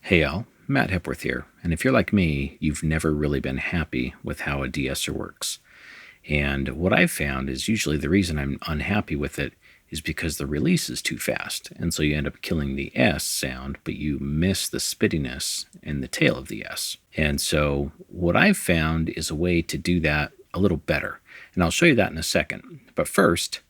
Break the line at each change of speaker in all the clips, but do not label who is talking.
Hey all, Matt Hepworth here, and if you're like me, you've never really been happy with how a de-esser works. And what I've found is usually the reason I'm unhappy with it is because the release is too fast, and so you end up killing the S sound, but you miss the spittiness in the tail of the S. And so what I've found is a way to do that a little better, and I'll show you that in a second. But first,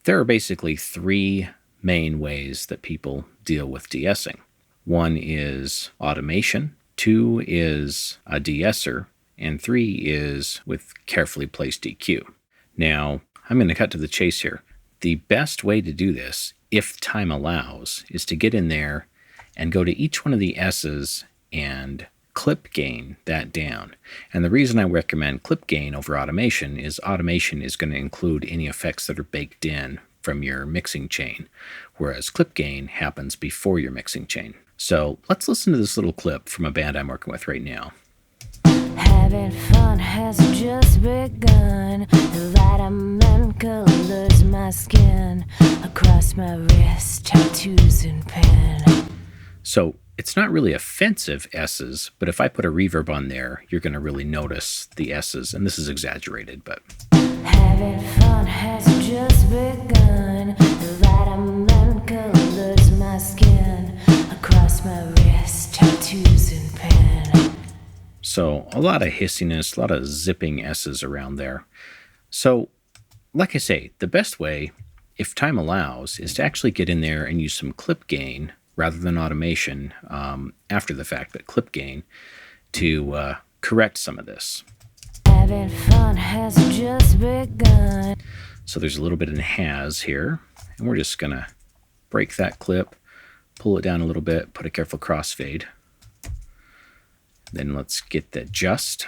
there are basically three main ways that people deal with de-essing. One is automation, two is a de-esser, and three is with carefully placed EQ. Now, I'm going to cut to the chase here. The best way to do this, if time allows, is to get in there and go to each one of the S's and clip gain that down. And the reason I recommend clip gain over automation is going to include any effects that are baked in from your mixing chain, whereas clip gain happens before your mixing chain. So let's listen to this little clip from a band I'm working with right now.
Having fun has just begun. The vitamin colors my skin. Across my wrist, tattoos and pen.
So it's not really offensive S's, but if I put a reverb on there, you're going to really notice the S's, and this is exaggerated, but...
Having fun has just begun. The vitamin colors my skin. Across my wrist, tattoos and pen.
So a lot of hissiness, a lot of zipping S's around there. So, like I say, the best way, if time allows, is to actually get in there and use some clip gain rather than automation after the fact, but clip gain to correct some of this.
Having fun has just begun.
So there's a little bit in has here, and we're just going to break that clip, pull it down a little bit, put a careful crossfade. Then let's get the just.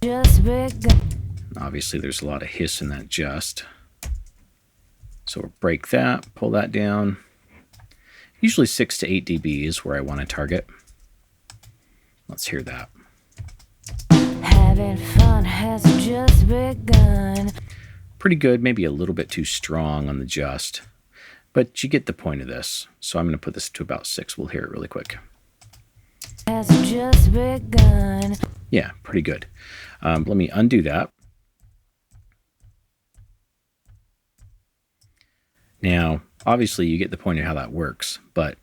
Just begun.
Obviously, there's a lot of hiss in that just. So we'll break that, pull that down. Usually 6 to 8 dB is where I want to target. Let's hear that.
Having fun has just begun.
Pretty good, maybe a little bit too strong on the just. But you get the point of this. So I'm going to put this to about 6. We'll hear it really quick.
Has just begun.
Yeah, pretty good. Let me undo that. Now, obviously you get the point of how that works, but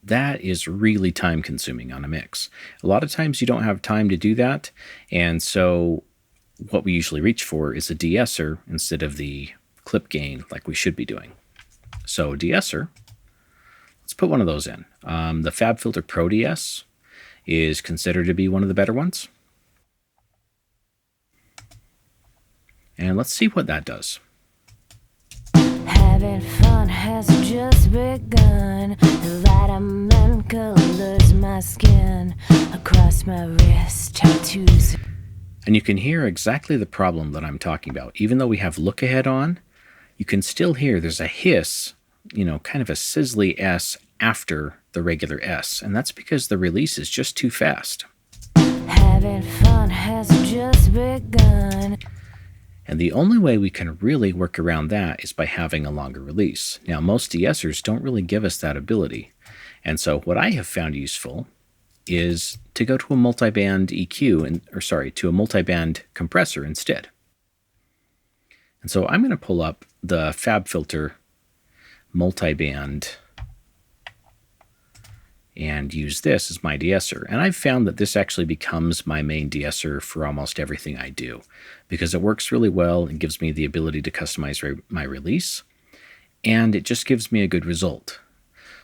that is really time consuming on a mix. A lot of times you don't have time to do that, and so what we usually reach for is a de-esser instead of the clip gain like we should be doing. So de-esser, let's put one of those in. The FabFilter Pro de-ess is considered to be one of the better ones. And let's see what that does.
Having fun has just begun. The vitamin colors my skin. Across my wrist, tattoos.
And you can hear exactly the problem that I'm talking about. Even though we have look ahead on, you can still hear there's a hiss, kind of a sizzly S after the regular S. And that's because the release is just too fast.
Having fun has just begun.
And the only way we can really work around that is by having a longer release. Now, most de-essers don't really give us that ability. And so what I have found useful is to go to a multiband EQ, to a multiband compressor instead. And so I'm going to pull up the FabFilter multiband and use this as my de-esser. And I've found that this actually becomes my main de-esser for almost everything I do because it works really well and gives me the ability to customize my release, and it just gives me a good result.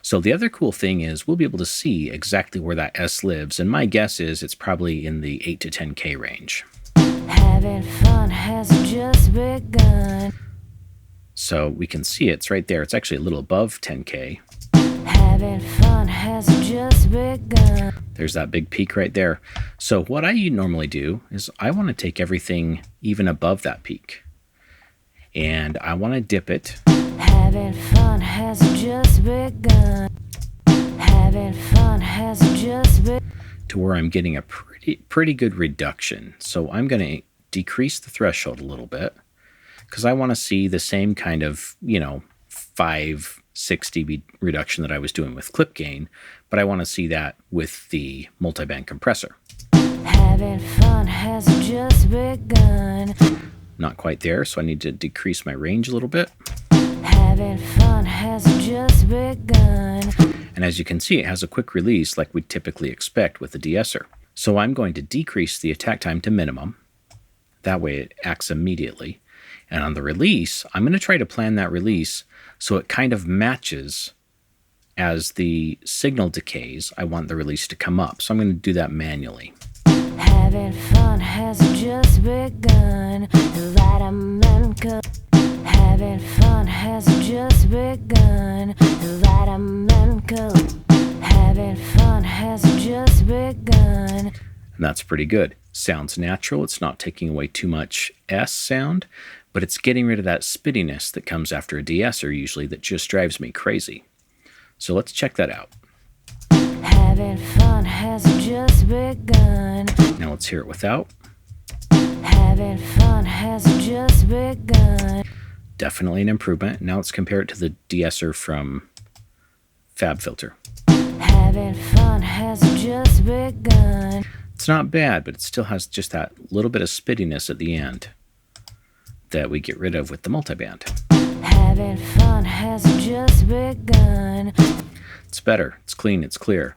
So the other cool thing is we'll be able to see exactly where that S lives, and my guess is it's probably in the 8 to 10K range.
Having fun has just begun.
So we can see it's right there. It's actually a little above 10K.
Having fun has just begun.
There's that big peak right there. So what I normally do is I want to take everything even above that peak, and I want to dip it.
Having fun has just begun. Having fun has just begun.
To where I'm getting a pretty good reduction. So I'm going to decrease the threshold a little bit because I want to see the same kind of, 5 6 dB reduction that I was doing with clip gain, but I want to see that with the multiband compressor.
Having fun has just begun.
Not quite there, so I need to decrease my range a little bit.
Having fun has just begun.
And as you can see, it has a quick release like we'd typically expect with a de-esser. So I'm going to decrease the attack time to minimum. That way it acts immediately. And on the release, I'm going to try to plan that release so it kind of matches as the signal decays. I want the release to come up, so I'm going to do that manually.
Having fun has just begun. Having fun has just begun. Having fun has just begun.
And that's pretty good. Sounds natural. It's not taking away too much S sound, but it's getting rid of that spittiness that comes after a de-esser usually that just drives me crazy. So let's check that out.
Having fun has just begun.
Now let's hear it without.
Having fun has just begun.
Definitely an improvement. Now let's compare it to the de-esser from FabFilter.
Having fun has just begun.
It's not bad, but it still has just that little bit of spittiness at the end that we get rid of with the multiband.
Having fun has just begun.
It's better. It's clean. It's clear.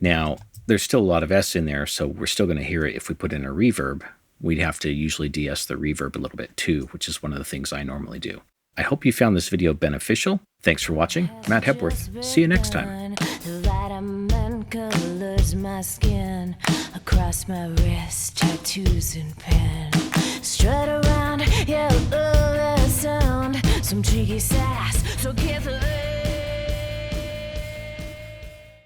Now, there's still a lot of S in there, so we're still going to hear it if we put in a reverb. We'd have to usually de-ess the reverb a little bit too, which is one of the things I normally do. I hope you found this video beneficial. Thanks for watching. Matt Hepworth. See you next time.
Colors my skin, across my wrist, tattoos and pen. Strut around, yeah, love that sound. Some cheeky sass, so get the